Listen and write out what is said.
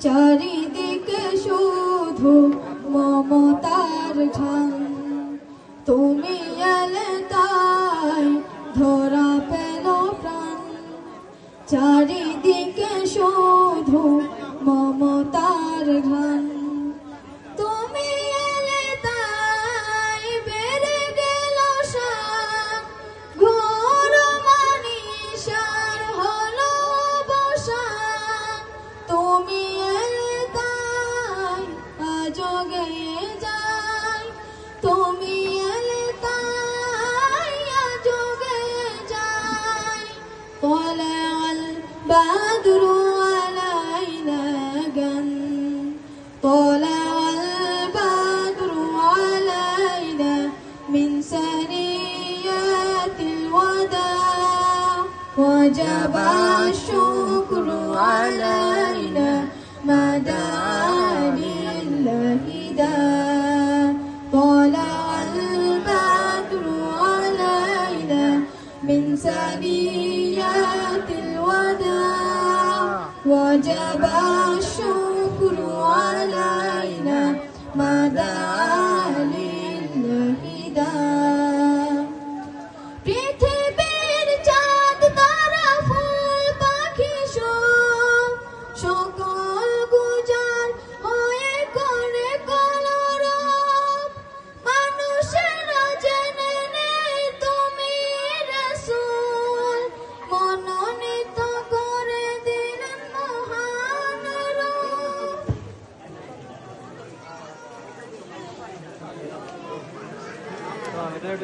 চারিদিকে শুধু মমতার ঝান, তুমি এলে তাই ধরা পেল প্রাণ। চারিদিকে শুধু মমতার ঘ্রাণ, তুমি এলে তাই বেড়ে গেল শান। ঘোর মানিসার হলো অবসান, তুমি এলে তাই আজও গেয়ে যায়। তুমি এলে তাই আজও গেয়ে যায়। طلع البدر علينا جن، طلع البدر علينا من ثنيات الوداع، وجب الشكر علينا ما دعا لله داع. طلع البدر علينا من ثنيات الوداع، وجب الشكر علينا ما دعا لله داع. পৃথিবীর চাঁদ তারা ফুল পাখি সব সকল গুজার হয়ে করে কলরব। মানুষেরা জেনে নেই তুমি রাসূল, মনোনীত করে দিলেন মহান রূপ। এটা